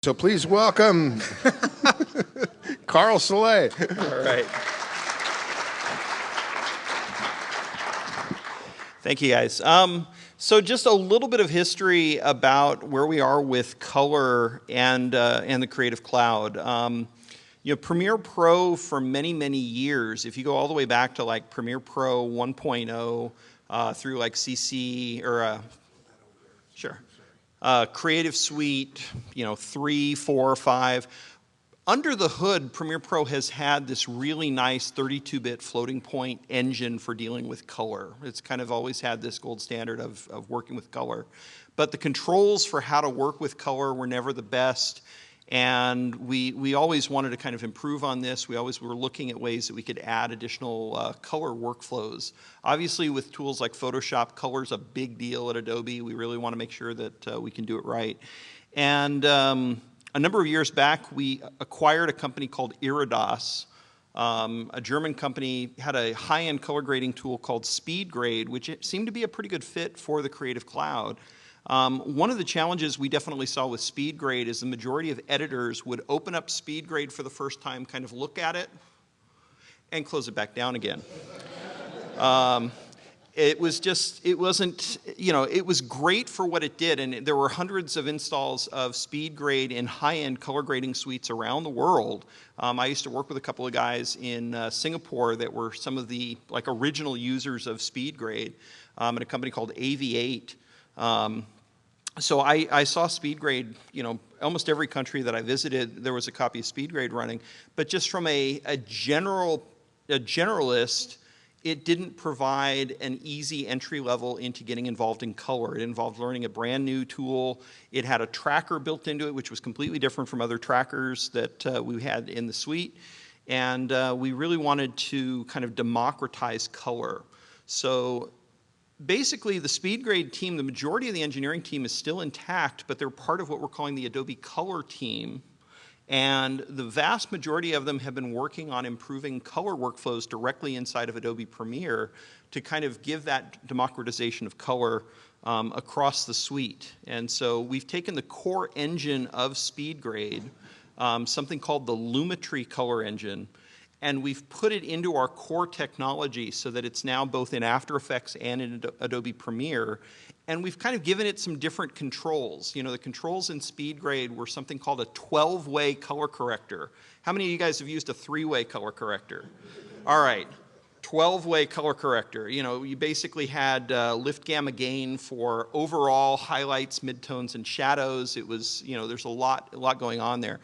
So please welcome Karl Soule. All right. Thank you, guys. So just a little bit of history about where we are with color and the Creative Cloud. Premiere Pro for many, many years, if you go all the way back to like Premiere Pro 1.0 through like CC or Creative Suite, 3, 4, 5. Under the hood, Premiere Pro has had this really nice 32-bit floating point engine for dealing with color. It's kind of always had this gold standard of working with color. But the controls for how to work with color were never the best. And we always wanted to kind of improve on this. We always were looking at ways that we could add additional color workflows. Obviously, with tools like Photoshop, color's a big deal at Adobe. We really want to make sure that we can do it right. And a number of years back, we acquired a company called Iridas. A German company had a high-end color grading tool called SpeedGrade, which seemed to be a pretty good fit for the Creative Cloud. One of the challenges we definitely saw with SpeedGrade is the majority of editors would open up SpeedGrade for the first time, kind of look at it, and close it back down again. It was great for what it did, and there were hundreds of installs of SpeedGrade in high-end color grading suites around the world. I used to work with a couple of guys in Singapore that were some of the original users of SpeedGrade at a company called AV8. So I saw SpeedGrade, almost every country that I visited, there was a copy of SpeedGrade running. But just from a generalist, it didn't provide an easy entry level into getting involved in color. It involved learning a brand new tool. It had a tracker built into it, which was completely different from other trackers that we had in the suite. And we really wanted to kind of democratize color. So basically, the SpeedGrade team, the majority of the engineering team is still intact, but they're part of what we're calling the Adobe Color team. And the vast majority of them have been working on improving color workflows directly inside of Adobe Premiere to kind of give that democratization of color across the suite. And so we've taken the core engine of SpeedGrade, something called the Lumetri Color Engine, and we've put it into our core technology so that it's now both in After Effects and in Adobe Premiere. And we've kind of given it some different controls. The controls in SpeedGrade were something called a 12-way color corrector. How many of you guys have used a 3-way color corrector? All right, 12-way color corrector. You basically had lift, gamma, gain for overall highlights, midtones, and shadows. It was, there's a lot going on there.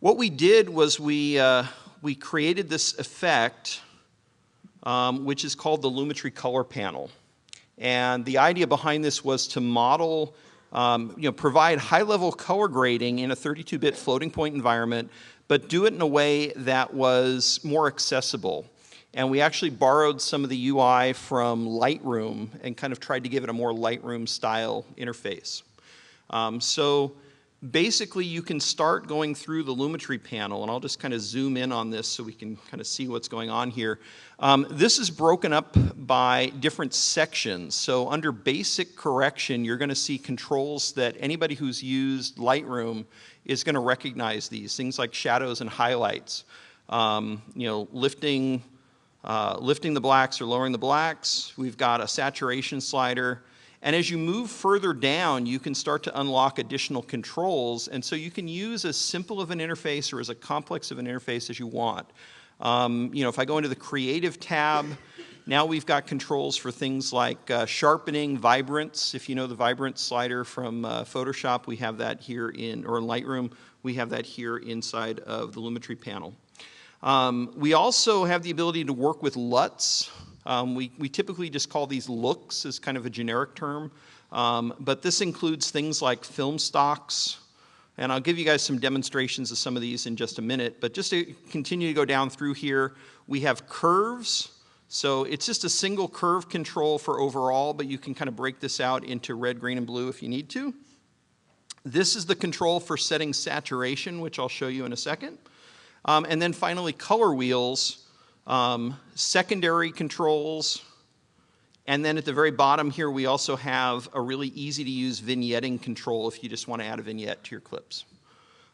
What we did was we created this effect, which is called the Lumetri Color Panel. And the idea behind this was to model, provide high-level color grading in a 32-bit floating point environment, but do it in a way that was more accessible. And we actually borrowed some of the UI from Lightroom and kind of tried to give it a more Lightroom-style interface. So basically, you can start going through the Lumetri panel, and I'll just kind of zoom in on this so we can kind of see what's going on here. This is broken up by different sections. So under basic correction, you're going to see controls that anybody who's used Lightroom is going to recognize these, things like shadows and highlights. Lifting the blacks or lowering the blacks. We've got a saturation slider. And as you move further down, you can start to unlock additional controls. And so you can use as simple of an interface or as a complex of an interface as you want. If I go into the Creative tab, now we've got controls for things like sharpening, vibrance. If you know the vibrance slider from Photoshop, we have that here or in Lightroom, we have that here inside of the Lumetri panel. We also have the ability to work with LUTs. We typically just call these looks as kind of a generic term, but this includes things like film stocks, and I'll give you guys some demonstrations of some of these in just a minute, but just to continue to go down through here, we have curves. So it's just a single curve control for overall, but you can kind of break this out into red, green, and blue if you need to. This is the control for setting saturation, which I'll show you in a second. And then finally, color wheels, secondary controls, and then at the very bottom here, we also have a really easy to use vignetting control if you just want to add a vignette to your clips.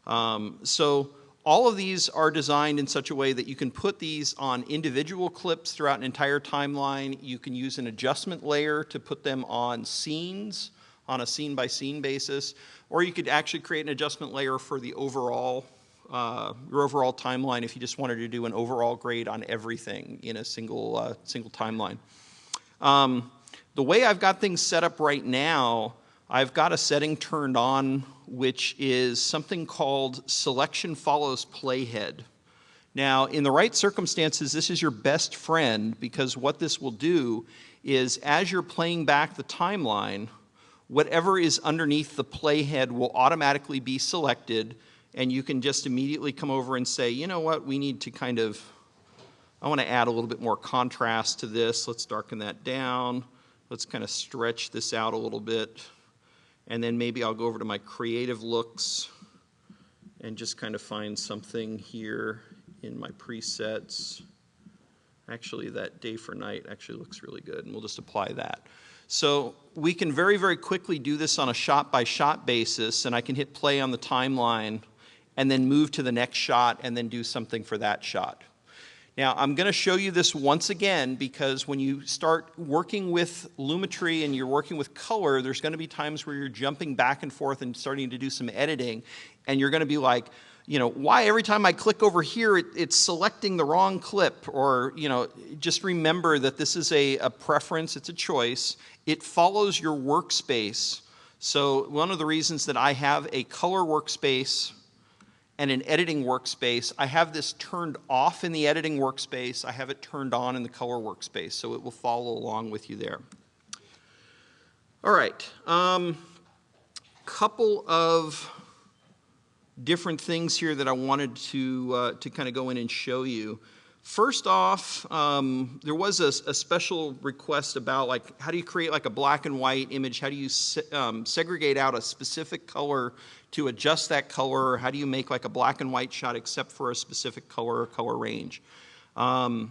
So all of these are designed in such a way that you can put these on individual clips throughout an entire timeline. You can use an adjustment layer to put them on scenes on a scene-by-scene basis, or you could actually create an adjustment layer for the overall your overall timeline if you just wanted to do an overall grade on everything in a single timeline. The way I've got things set up right now, I've got a setting turned on which is something called selection follows playhead. Now, in the right circumstances, this is your best friend, because what this will do is as you're playing back the timeline, whatever is underneath the playhead will automatically be selected, and you can just immediately come over and say, you know what, we need to I want to add a little bit more contrast to this. Let's darken that down. Let's kind of stretch this out a little bit. And then maybe I'll go over to my creative looks and just kind of find something here in my presets. Actually, that day for night actually looks really good, and we'll just apply that. So we can very, very quickly do this on a shot-by-shot basis, and I can hit play on the timeline and then move to the next shot and then do something for that shot. Now, I'm going to show you this once again, because when you start working with Lumetri and you're working with color, there's going to be times where you're jumping back and forth and starting to do some editing, and you're going to be like, you know, why every time I click over here, it's selecting the wrong clip? Or, you know, just remember that this is a preference, it's a choice. It follows your workspace. So one of the reasons that I have a color workspace and an editing workspace, I have this turned off in the editing workspace, I have it turned on in the color workspace, so it will follow along with you there. All right, couple of different things here that I wanted to kind of go in and show you. First off, there was a special request about, like, how do you create like a black and white image? How do you segregate out a specific color to adjust that color? How do you make like a black and white shot except for a specific color or color range? The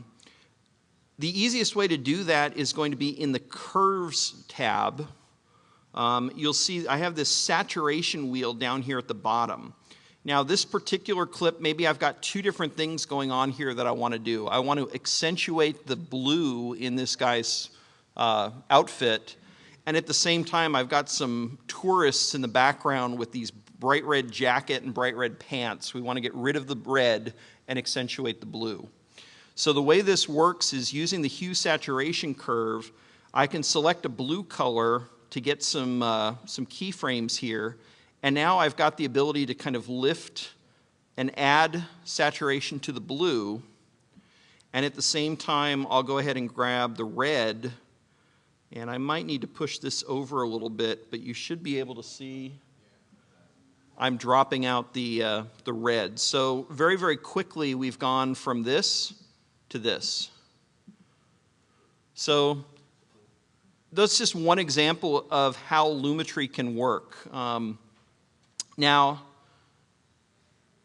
easiest way to do that is going to be in the Curves tab. You'll see I have this saturation wheel down here at the bottom. Now, this particular clip, maybe I've got two different things going on here that I want to do. I want to accentuate the blue in this guy's outfit, and at the same time, I've got some tourists in the background with these bright red jacket and bright red pants. We want to get rid of the red and accentuate the blue. So the way this works is using the hue saturation curve, I can select a blue color to get some keyframes here. And now I've got the ability to kind of lift and add saturation to the blue. And at the same time, I'll go ahead and grab the red. And I might need to push this over a little bit, but you should be able to see I'm dropping out the red. So very, very quickly, we've gone from this to this. So that's just one example of how Lumetri can work. Now,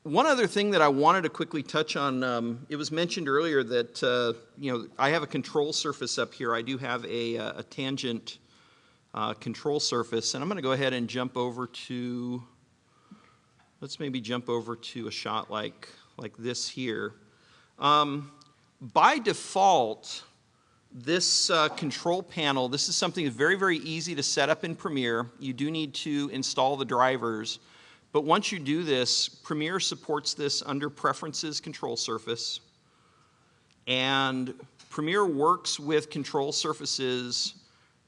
one other thing that I wanted to quickly touch on, it was mentioned earlier that I have a control surface up here. I do have a tangent control surface, and I'm going to go ahead and jump over to, let's maybe jump over to a shot like this here. By default, this control panel, this is something that's very, very easy to set up in Premiere. You do need to install the drivers. But once you do this, Premiere supports this under Preferences Control Surface. And Premiere works with control surfaces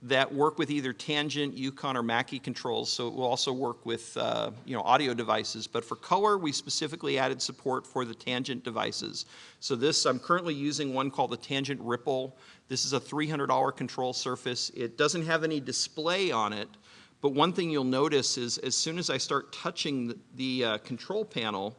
that work with either tangent, Yukon, or Mackie controls, so it will also work with audio devices. But for color, we specifically added support for the tangent devices. So this, I'm currently using one called the Tangent Ripple. This is a $300 control surface. It doesn't have any display on it, but one thing you'll notice is as soon as I start touching the control panel,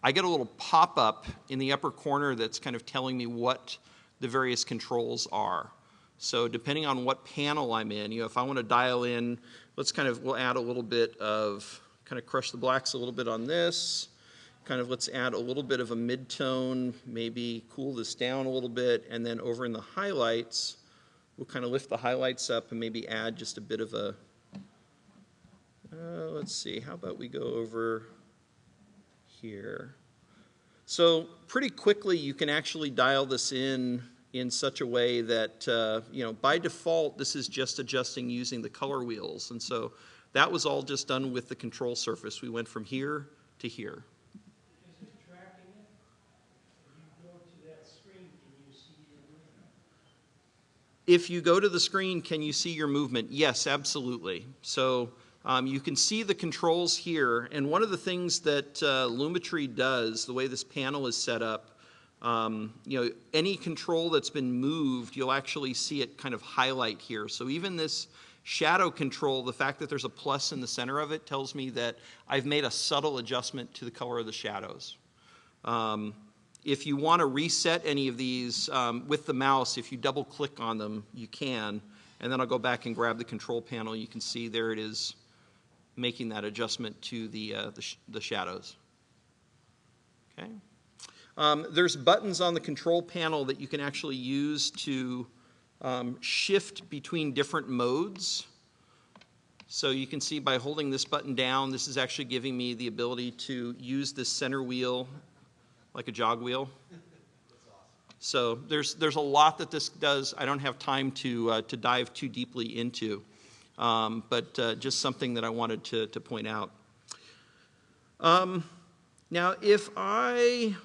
I get a little pop-up in the upper corner that's kind of telling me what the various controls are. So depending on what panel I'm in, if I want to dial in, we'll add a little bit of, kind of crush the blacks a little bit on this, let's add a little bit of a mid-tone, maybe cool this down a little bit, and then over in the highlights, we'll kind of lift the highlights up and maybe add just a bit of a, let's see, how about we go over, here. So pretty quickly you can actually dial this in such a way that, you know, by default this is just adjusting using the color wheels. And so that was all just done with the control surface. We went from here to here. Is it tracking it? You go to that screen, can you see your movement? If you go to the screen, can you see your movement? Yes, absolutely. So you can see the controls here, and one of the things that Lumetri does, the way this panel is set up, you know, any control that's been moved, you'll actually see it kind of highlight here. So even this shadow control, the fact that there's a plus in the center of it tells me that I've made a subtle adjustment to the color of the shadows. If you want to reset any of these with the mouse, if you double click on them, you can. And then I'll go back and grab the control panel. You can see there it is making that adjustment to the shadows. Okay. There's buttons on the control panel that you can actually use to shift between different modes. So you can see by holding this button down, this is actually giving me the ability to use this center wheel like a jog wheel. So there's a lot that this does. I don't have time to dive too deeply into, but just something that I wanted to point out. Now, if I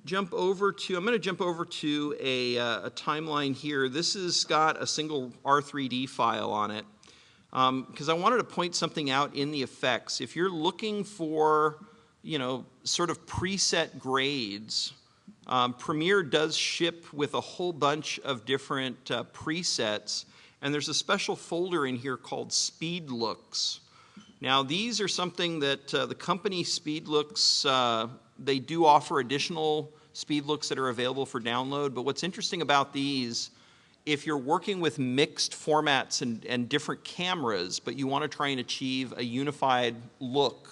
jump over to, I'm going to jump over to a timeline here. This has got a single R3D file on it because I wanted to point something out in the effects. If you're looking for, you know, sort of preset grades, Premiere does ship with a whole bunch of different presets, and there's a special folder in here called Speed Looks. Now these are something that the company Speed Looks, they do offer additional Speed Looks that are available for download, but what's interesting about these, if you're working with mixed formats and different cameras, but you want to try and achieve a unified look,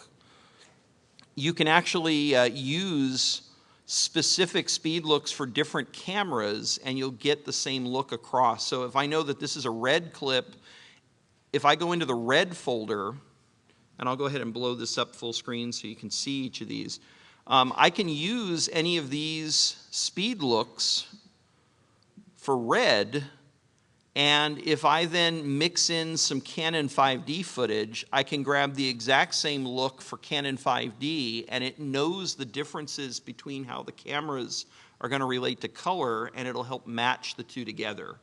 you can actually use specific speed looks for different cameras and you'll get the same look across. So if I know that this is a red clip, if I go into the red folder, and I'll go ahead and blow this up full screen so you can see each of these, I can use any of these speed looks for red, and if I then mix in some Canon 5D footage, I can grab the exact same look for Canon 5D, and it knows the differences between how the cameras are going to relate to color, and it'll help match the two together.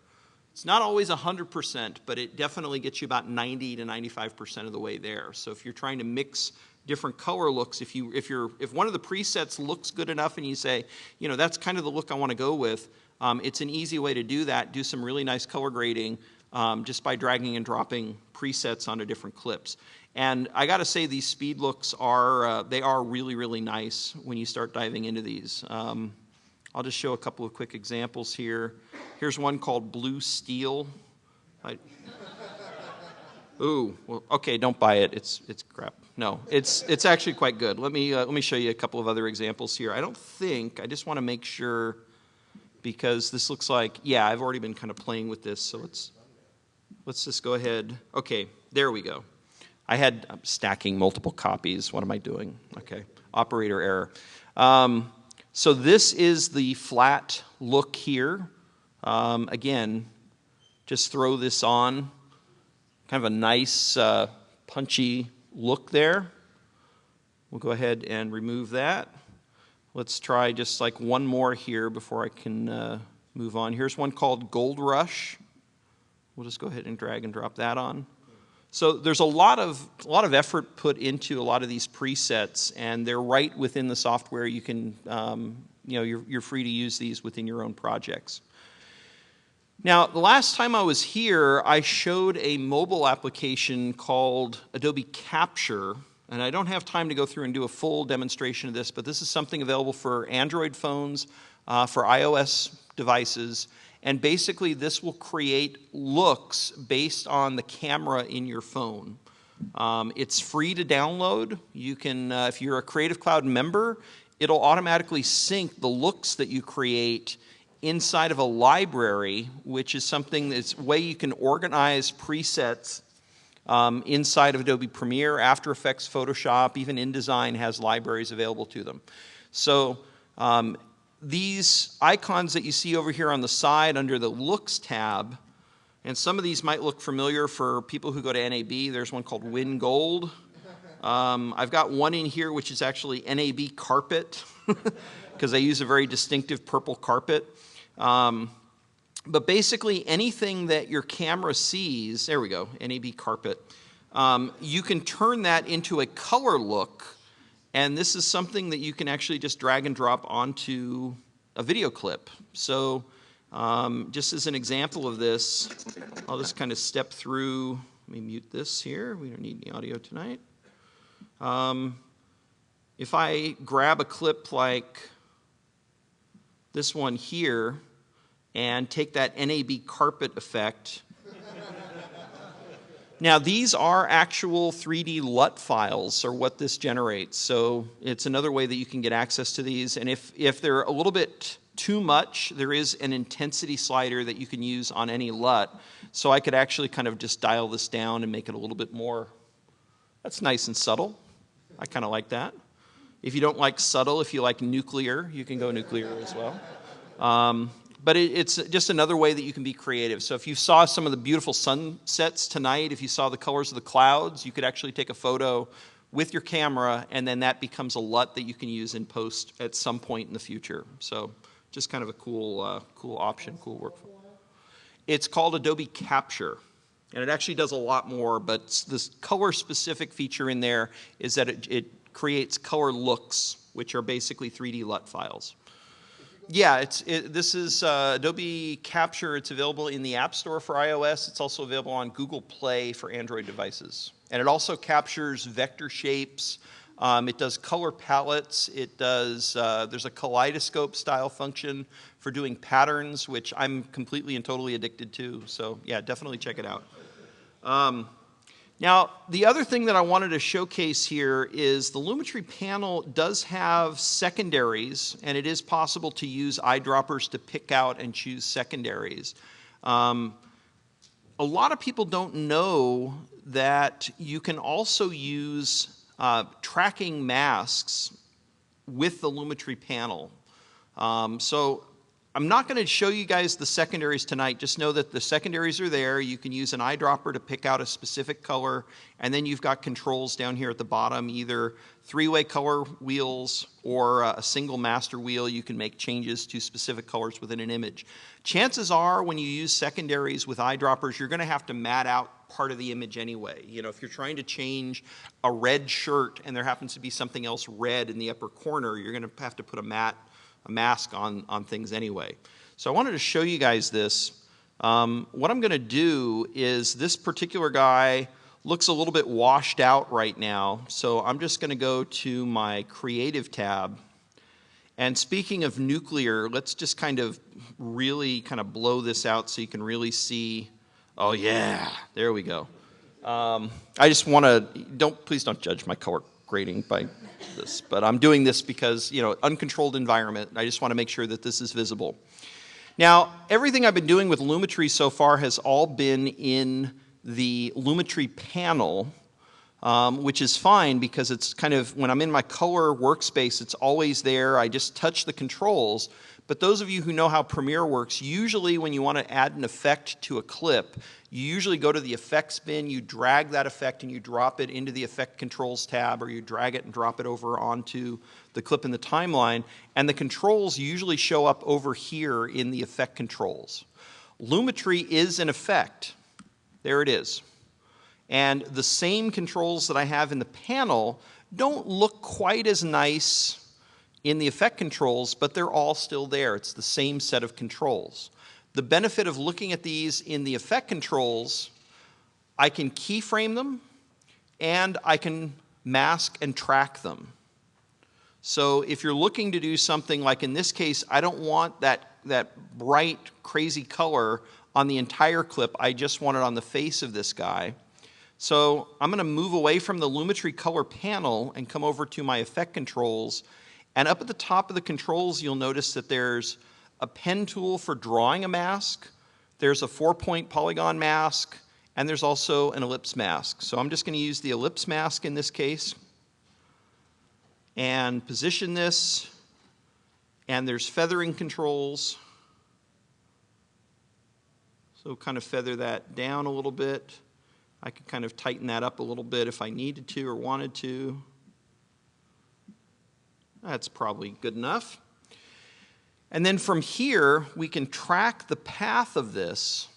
It's not always 100%, but it definitely gets you about 90 to 95% of the way there. So if you're trying to mix different color looks, if one of the presets looks good enough and you say, you know, that's kind of the look I want to go with, it's an easy way to do that, do some really nice color grading just by dragging and dropping presets onto different clips. And I got to say, these speed looks are, they are really, really nice when you start diving into these. I'll just show a couple of quick examples here. Here's one called Blue Steel. Ooh, well, okay, don't buy it. It's crap. No, it's actually quite good. Let me show you a couple of other examples here. I just want to make sure, because this looks like, yeah, I've already been kind of playing with this, so let's just go ahead. Okay, there we go. I'm stacking multiple copies. What am I doing? Okay, operator error. So this is the flat look here. Again, just throw this on. Kind of a nice punchy look there. We'll go ahead and remove that. Let's try just like one more here before I can move on. Here's one called Gold Rush. We'll just go ahead and drag and drop that on. So there's a lot of effort put into a lot of these presets, and they're right within the software. You can, you know, you're free to use these within your own projects. Now, the last time I was here, I showed a mobile application called Adobe Capture, and I don't have time to go through and do a full demonstration of this, but this is something available for Android phones, for iOS devices, and basically this will create looks based on the camera in your phone. It's free to download. You can, if you're a Creative Cloud member, it'll automatically sync the looks that you create inside of a library, which is something that's a way you can organize presets Inside of Adobe Premiere, After Effects, Photoshop, even InDesign has libraries available to them. So these icons that you see over here on the side under the Looks tab, and some of these might look familiar for people who go to NAB. There's one called Win Gold. I've got one in here which is actually NAB Carpet, because they use a very distinctive purple carpet. But basically anything that your camera sees, there we go, NAB Carpet, you can turn that into a color look, and this is something that you can actually just drag and drop onto a video clip. So just as an example of this, I'll just kind of step through. Let me mute this here. We don't need any audio tonight. If I grab a clip like this one here and take that NAB carpet effect. Now these are actual 3D LUT files are what this generates. So it's another way that you can get access to these. And if they're a little bit too much, there is an intensity slider that you can use on any LUT. So I could actually kind of just dial this down and make it a little bit more, that's nice and subtle. I kind of like that. If you don't like subtle, if you like nuclear, you can go nuclear as well. But it's just another way that you can be creative. So if you saw some of the beautiful sunsets tonight, if you saw the colors of the clouds, you could actually take a photo with your camera, and then that becomes a LUT that you can use in post at some point in the future. So just kind of a cool, cool option, cool workflow. It's called Adobe Capture. And it actually does a lot more, but this color-specific feature in there is that it creates color looks, which are basically 3D LUT files. Yeah, this is Adobe Capture. It's available in the App Store for iOS. It's also available on Google Play for Android devices. And it also captures vector shapes. It does color palettes. It does, there's a kaleidoscope style function for doing patterns, which I'm completely and totally addicted to. So yeah, definitely check it out. Now, the other thing that I wanted to showcase here is the Lumetri panel does have secondaries, and it is possible to use eyedroppers to pick out and choose secondaries. A lot of people don't know that you can also use tracking masks with the Lumetri panel. So I'm not going to show you guys the secondaries tonight. Just know that the secondaries are there. You can use an eyedropper to pick out a specific color, and then you've got controls down here at the bottom, either three-way color wheels or a single master wheel. You can make changes to specific colors within an image. Chances are when you use secondaries with eyedroppers, you're going to have to mat out part of the image anyway. You know, if you're trying to change a red shirt and there happens to be something else red in the upper corner, you're going to have to put a mask on things anyway. So I wanted to show you guys this. What I'm going to do is this particular guy looks a little bit washed out right now, so I'm just going to go to my Creative tab. And speaking of nuclear, let's just kind of really kind of blow this out so you can really see. Oh yeah, there we go. I just want to, please don't judge my color grading by this, but I'm doing this because, you know, uncontrolled environment. I just want to make sure that this is visible. Now, everything I've been doing with Lumetri so far has all been in the Lumetri panel, which is fine because it's kind of, when I'm in my color workspace, it's always there. I just touch the controls. But those of you who know how Premiere works, usually when you want to add an effect to a clip, you usually go to the effects bin, you drag that effect and you drop it into the effect controls tab, or you drag it and drop it over onto the clip in the timeline, and the controls usually show up over here in the effect controls. Lumetri is an effect. There it is. And the same controls that I have in the panel don't look quite as nice in the effect controls, but they're all still there. It's the same set of controls. The benefit of looking at these in the effect controls, I can keyframe them and I can mask and track them. So if you're looking to do something like in this case, I don't want that bright, crazy color on the entire clip. I just want it on the face of this guy. So I'm going to move away from the Lumetri Color Panel and come over to my effect controls. And up at the top of the controls, you'll notice that there's a pen tool for drawing a mask. There's a 4-point polygon mask and there's also an ellipse mask. So I'm just going to use the ellipse mask in this case and position this, and there's feathering controls. So kind of feather that down a little bit. I could kind of tighten that up a little bit if I needed to or wanted to. That's probably good enough. And then from here, we can track the path of this.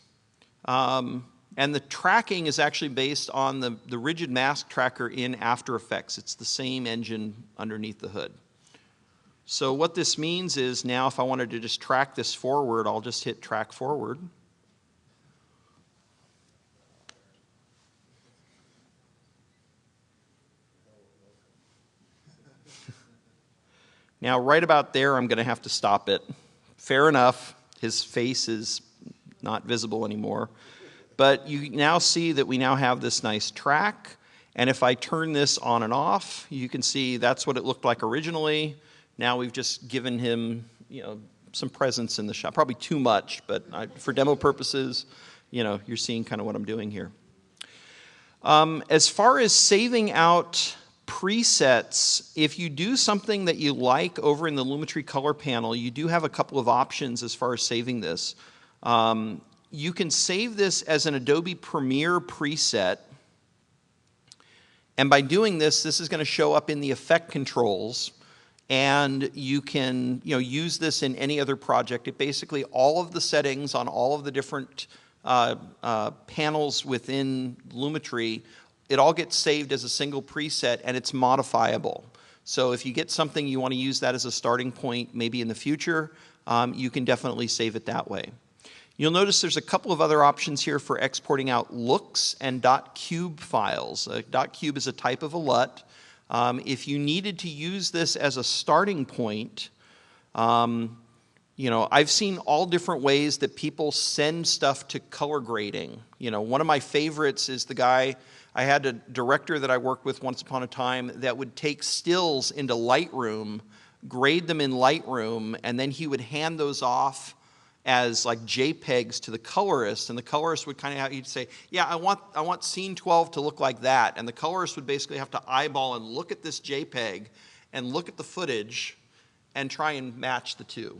And the tracking is actually based on the rigid mask tracker in After Effects. It's the same engine underneath the hood. So what this means is now if I wanted to just track this forward, I'll just hit track forward. Now, right about there, I'm going to have to stop it. Fair enough, his face is not visible anymore. But you now see that we now have this nice track. And if I turn this on and off, you can see that's what it looked like originally. Now we've just given him, some presence in the shot. Probably too much, but for demo purposes, you're seeing kind of what I'm doing here. As far as saving out presets, if you do something that you like over in the Lumetri Color Panel, you do have a couple of options as far as saving this. You can save this as an Adobe Premiere preset, and by doing this, this is going to show up in the effect controls, and you can use this in any other project. It basically, all of the settings on all of the different panels within Lumetri, it all gets saved as a single preset, and it's modifiable. So if you get something you want to use that as a starting point maybe in the future, you can definitely save it that way. You'll notice there's a couple of other options here for exporting out looks and .cube files. .cube is a type of a LUT. If you needed to use this as a starting point, I've seen all different ways that people send stuff to color grading. One of my favorites is the guy, I had a director that I worked with once upon a time that would take stills into Lightroom, grade them in Lightroom, and then he would hand those off as like JPEGs to the colorist, and the colorist would kind of he'd say, yeah, I want scene 12 to look like that, and the colorist would basically have to eyeball and look at this JPEG and look at the footage and try and match the two.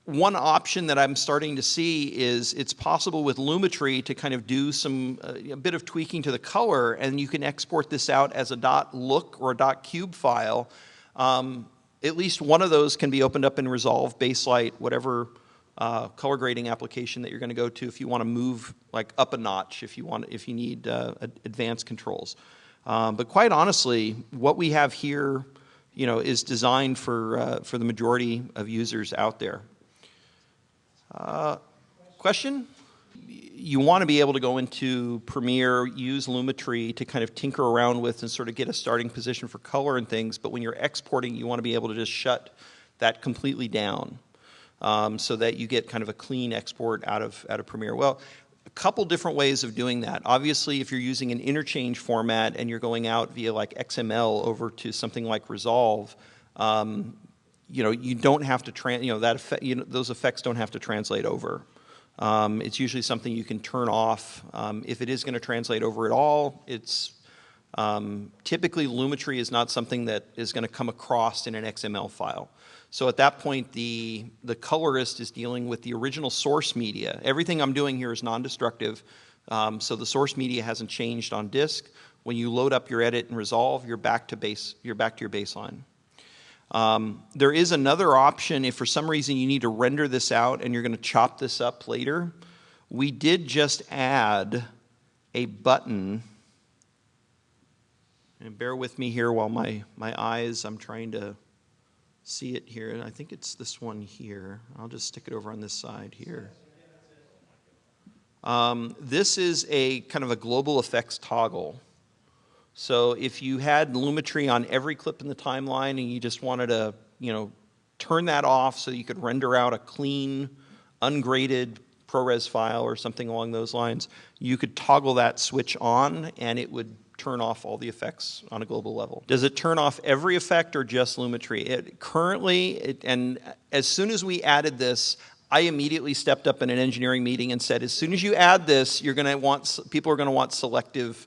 One option that I'm starting to see is it's possible with Lumetri to kind of do a bit of tweaking to the color, and you can export this out as a .look or a .cube file. At least one of those can be opened up in Resolve, Baselight, whatever color grading application that you're going to go to if you want to move like up a notch, if you need advanced controls. But quite honestly, what we have here, is designed for the majority of users out there. Question? You want to be able to go into Premiere, use Lumetri to kind of tinker around with and sort of get a starting position for color and things, but when you're exporting, you want to be able to just shut that completely down so that you get kind of a clean export out of Premiere. Well, a couple different ways of doing that. Obviously, if you're using an interchange format and you're going out via like XML over to something like Resolve, you don't have to those effects don't have to translate over. It's usually something you can turn off. If it is going to translate over at all, it's typically Lumetri is not something that is going to come across in an XML file. So at that point, the colorist is dealing with the original source media. Everything I'm doing here is non-destructive, so the source media hasn't changed on disk. When you load up your edit and Resolve, you're back to your baseline. There is another option if for some reason you need to render this out and you're going to chop this up later. We did just add a button, and bear with me here while my eyes, I'm trying to see it here, and I think it's this one here. I'll just stick it over on this side here. This is a kind of a global effects toggle. So if you had Lumetri on every clip in the timeline and you just wanted to, turn that off so you could render out a clean, ungraded ProRes file or something along those lines, you could toggle that switch on and it would turn off all the effects on a global level. Does it turn off every effect or just Lumetri? And as soon as we added this, I immediately stepped up in an engineering meeting and said, as soon as you add this, you're going to want, people are going to want selective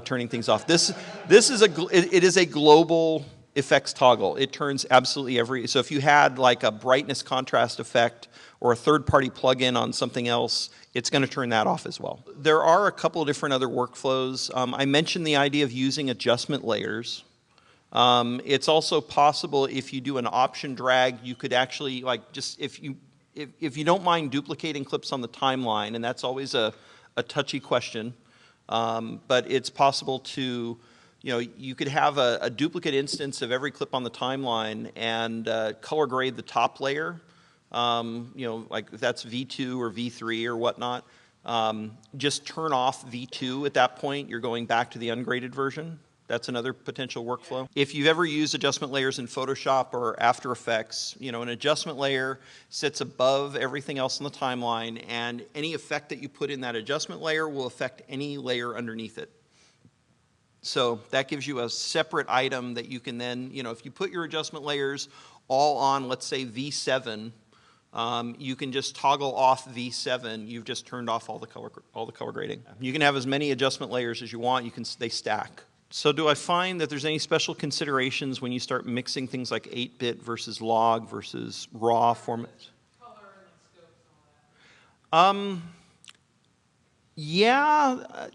turning things off. This is it is a global effects toggle. It turns absolutely every, so if you had like a brightness contrast effect or a third-party plugin on something else, it's going to turn that off as well. There are a couple of different other workflows. I mentioned the idea of using adjustment layers. It's also possible if you do an option drag, you could actually like just if you don't mind duplicating clips on the timeline, and that's always a touchy question, but it's possible to, you know, you could have a duplicate instance of every clip on the timeline and color grade the top layer. You know, like if that's V2 or V3 or whatnot, just turn off V2 at that point. You're going back to the ungraded version. That's another potential workflow. If you've ever used adjustment layers in Photoshop or After Effects, you know, an adjustment layer sits above everything else in the timeline, and any effect that you put in that adjustment layer will affect any layer underneath it. So that gives you a separate item that you can then, you know, if you put your adjustment layers all on, let's say V7, you can just toggle off V7. You've just turned off all the color grading. You can have as many adjustment layers as you want. They stack. So do I find that there's any special considerations when you start mixing things like 8-bit versus log versus raw format? Color and scopes and all that. Yeah,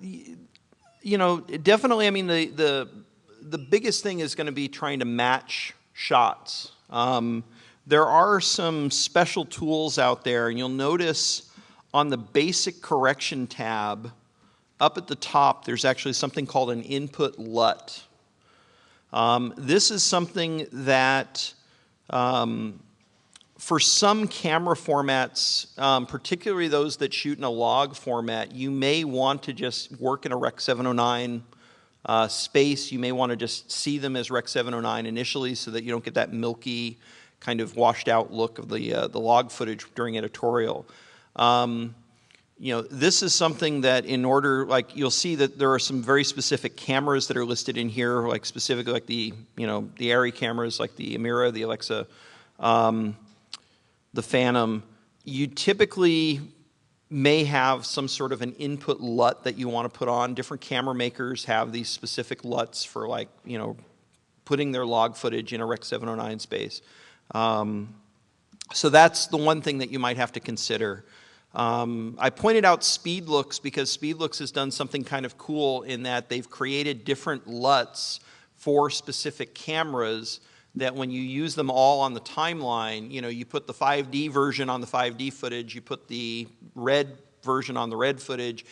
you know, definitely. I mean, the biggest thing is going to be trying to match shots. There are some special tools out there, and you'll notice on the basic correction tab, up at the top, there's actually something called an input LUT. This is something that for some camera formats, particularly those that shoot in a log format, you may want to just work in a Rec 709 space. You may want to just see them as Rec 709 initially so that you don't get that milky kind of washed out look of the log footage during editorial. You know, this is something that in order, like you'll see that there are some very specific cameras that are listed in here, like specifically like the, you know, the ARRI cameras, like the Amira, the Alexa, the Phantom. You typically may have some sort of an input LUT that you want to put on. Different camera makers have these specific LUTs for, like, you know, putting their log footage in a Rec 709 space. So that's the one thing that you might have to consider. I pointed out SpeedLooks because SpeedLooks has done something kind of cool in that they've created different LUTs for specific cameras that when you use them all on the timeline, you know, you put the 5D version on the 5D footage, you put the red version on the red footage,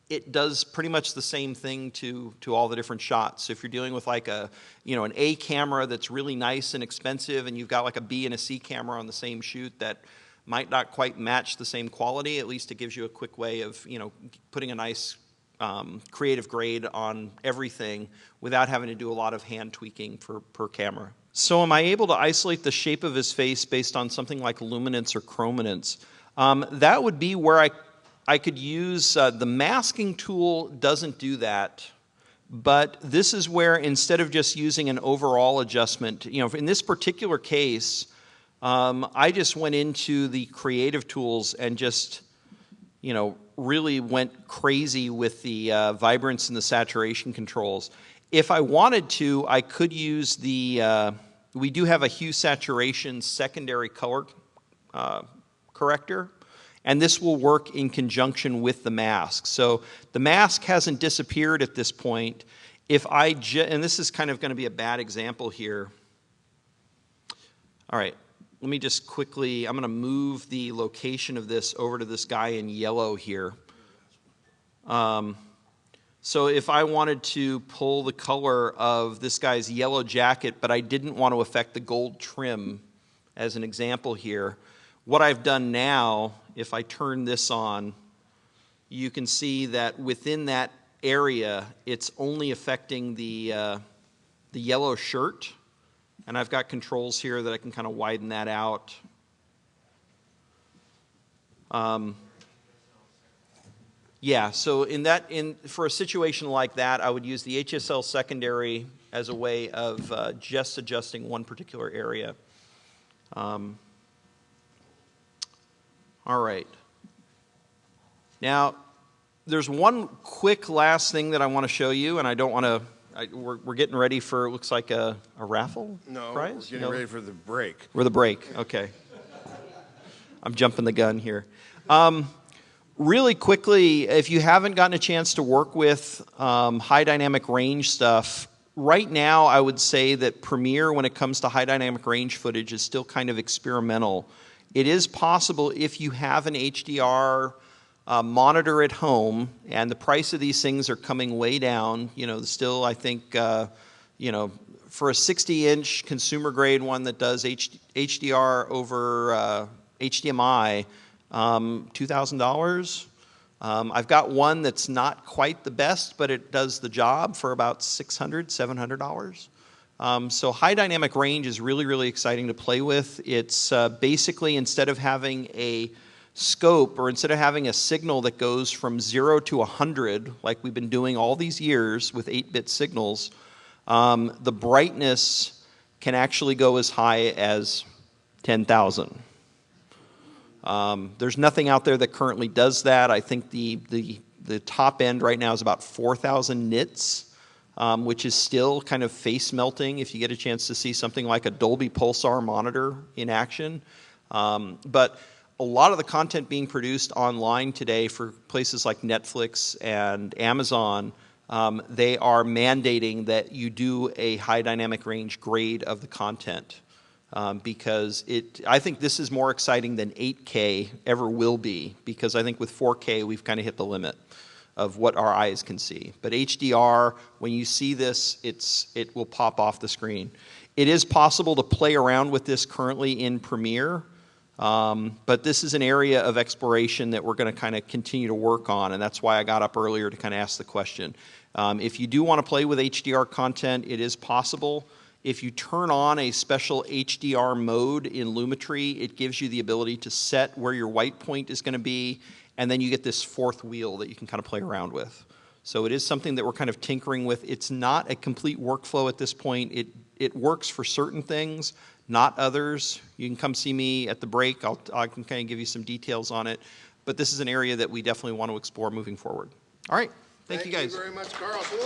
it does pretty much the same thing to all the different shots. So if you're dealing with like a, you know, an A camera that's really nice and expensive and you've got like a B and a C camera on the same shoot that might not quite match the same quality, at least it gives you a quick way of, you know, putting a nice creative grade on everything without having to do a lot of hand tweaking per camera. So am I able to isolate the shape of his face based on something like luminance or chrominance? That would be where I could use, the masking tool doesn't do that, but this is where instead of just using an overall adjustment, you know, in this particular case, I just went into the creative tools and just, you know, really went crazy with the vibrance and the saturation controls. If I wanted to, I could use the, we do have a hue saturation secondary color corrector, and this will work in conjunction with the mask. So the mask hasn't disappeared at this point. If I, and this is kind of going to be a bad example here. All right. Let me just quickly, I'm going to move the location of this over to this guy in yellow here. So if I wanted to pull the color of this guy's yellow jacket, but I didn't want to affect the gold trim as an example here, what I've done now, if I turn this on, you can see that within that area, it's only affecting the yellow shirt. And I've got controls here that I can kind of widen that out. Yeah, so for a situation like that, I would use the HSL secondary as a way of just adjusting one particular area. All right. Now, there's one quick last thing that I want to show you, and I don't want to. We're getting ready for, it looks like a raffle No, prize? we're getting ready for the break. For the break, okay. I'm jumping the gun here. Really quickly, if you haven't gotten a chance to work with high dynamic range stuff, right now I would say that Premiere, when it comes to high dynamic range footage, is still kind of experimental. It is possible if you have an HDR monitor at home, and the price of these things are coming way down. You know, still I think, you know, for a 60-inch consumer grade one that does HDR over HDMI, $2,000. I've got one that's not quite the best, but it does the job for about $600, $700. So high dynamic range is really, really exciting to play with. It's basically, instead of having a scope, or instead of having a signal that goes from 0 to 100, like we've been doing all these years with 8-bit signals, the brightness can actually go as high as 10,000. There's nothing out there that currently does that. I think the top end right now is about 4,000 nits, which is still kind of face melting if you get a chance to see something like a Dolby Pulsar monitor in action. But a lot of the content being produced online today for places like Netflix and Amazon, they are mandating that you do a high dynamic range grade of the content. Because I think this is more exciting than 8K ever will be, because I think with 4K we've kind of hit the limit of what our eyes can see. But HDR, when you see this, it will pop off the screen. It is possible to play around with this currently in Premiere, but this is an area of exploration that we're going to kind of continue to work on, and that's why I got up earlier to kind of ask the question. If you do want to play with HDR content, it is possible. If you turn on a special HDR mode in Lumetri, it gives you the ability to set where your white point is going to be, and then you get this fourth wheel that you can kind of play around with. So it is something that we're kind of tinkering with. It's not a complete workflow at this point. It works for certain things, not others. You can come see me at the break. I can kind of give you some details on it. But this is an area that we definitely want to explore moving forward. All right. Thank you, guys. Thank you very much, Karl Soule.